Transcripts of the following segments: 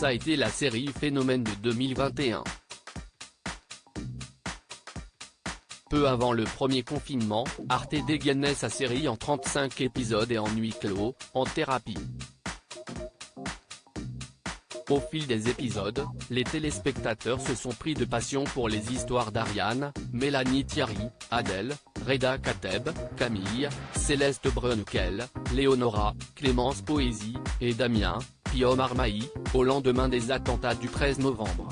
Ça a été la série phénomène de 2021. Peu avant le premier confinement, Arte dégainait sa série en 35 épisodes et en huis clos, en thérapie. Au fil des épisodes, les téléspectateurs se sont pris de passion pour les histoires d'Ariane, Mélanie Thierry, Adèle, Reda Kateb, Camille, Céleste Brunkel, Léonora, Clémence Poésie, et Damien, Guillaume Armaï, au lendemain des attentats du 13 novembre.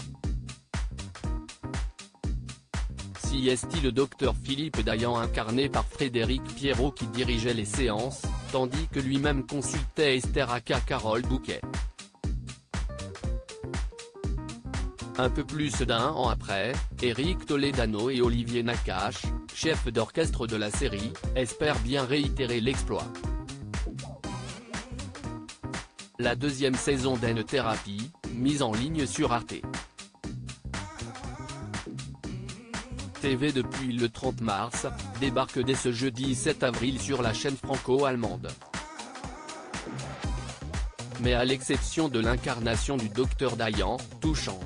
CST le docteur Philippe Dayan incarné par Frédéric Pierrot qui dirigeait les séances, tandis que lui-même consultait Esther aka Carole Bouquet. Un peu plus d'un an après, Éric Toledano et Olivier Nakache, chefs d'orchestre de la série, espèrent bien réitérer l'exploit. La deuxième saison d'N Thérapie, mise en ligne sur Arte TV depuis le 30 mars, débarque dès ce jeudi 7 avril sur la chaîne franco-allemande. Mais à l'exception de l'incarnation du docteur Dayan, tout change.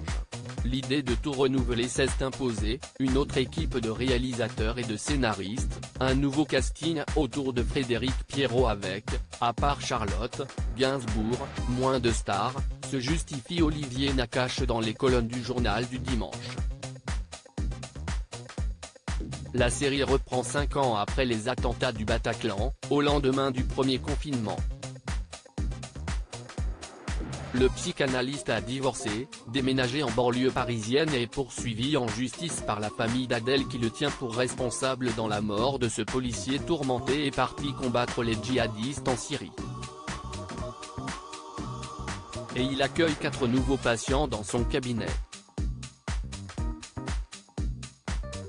L'idée de tout renouveler s'est imposée, une autre équipe de réalisateurs et de scénaristes, un nouveau casting autour de Frédéric Pierrot avec, à part Charlotte Gainsbourg, moins de stars, se justifie Olivier Nakache dans les colonnes du journal du dimanche. La série reprend 5 ans après les attentats du Bataclan, au lendemain du premier confinement. Le psychanalyste a divorcé, déménagé en banlieue parisienne et est poursuivi en justice par la famille d'Adèle qui le tient pour responsable dans la mort de ce policier tourmenté et parti combattre les djihadistes en Syrie. Et il accueille 4 nouveaux patients dans son cabinet.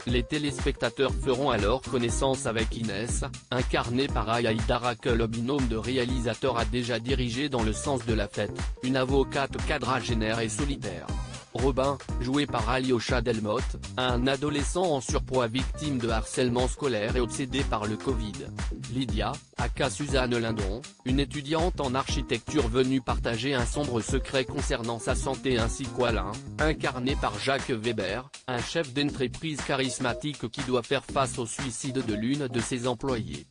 Les téléspectateurs feront alors connaissance avec Inès, incarnée par Aya Hidara que le binôme de réalisateurs a déjà dirigé dans le sens de la fête, une avocate quadragénaire et solitaire. Robin, joué par Alyosha Delmotte, un adolescent en surpoids victime de harcèlement scolaire et obsédé par le Covid. Lydia, aka Suzanne Lindon, une étudiante en architecture venue partager un sombre secret concernant sa santé ainsi qu'Alain, incarné par Jacques Weber, un chef d'entreprise charismatique qui doit faire face au suicide de l'une de ses employées.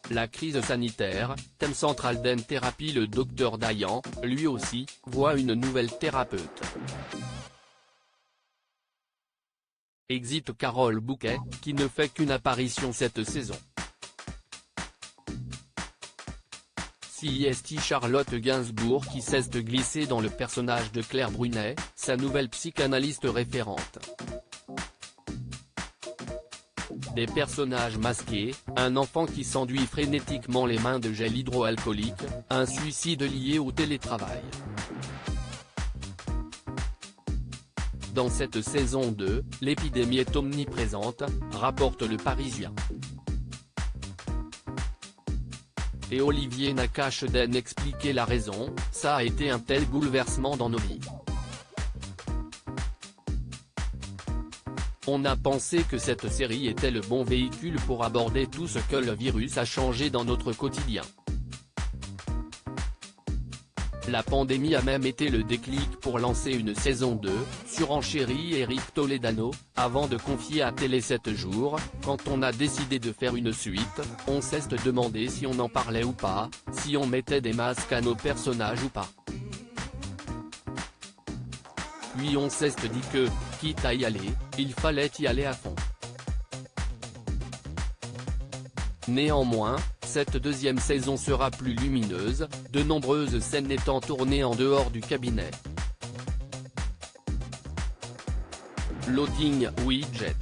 La crise sanitaire, thème central d'N Thérapie. Le docteur Dayan, lui aussi, voit une nouvelle thérapeute. Exit Carole Bouquet, qui ne fait qu'une apparition cette saison. CST Charlotte Gainsbourg qui cesse de glisser dans le personnage de Claire Brunet, sa nouvelle psychanalyste référente. Des personnages masqués, un enfant qui s'enduit frénétiquement les mains de gel hydroalcoolique, un suicide lié au télétravail. Dans cette saison 2, l'épidémie est omniprésente, rapporte Le Parisien. Et Olivier Nakache d'en expliquer la raison, ça a été un tel bouleversement dans nos vies. On a pensé que cette série était le bon véhicule pour aborder tout ce que le virus a changé dans notre quotidien. La pandémie a même été le déclic pour lancer une saison 2, surenchérit Éric Toledano, avant de confier à Télé 7 jours, quand on a décidé de faire une suite, on s'est demandé si on en parlait ou pas, si on mettait des masques à nos personnages ou pas. Puis on s'est dit que, quitte à y aller, il fallait y aller à fond. Néanmoins, cette deuxième saison sera plus lumineuse, de nombreuses scènes étant tournées en dehors du cabinet. Loading widget.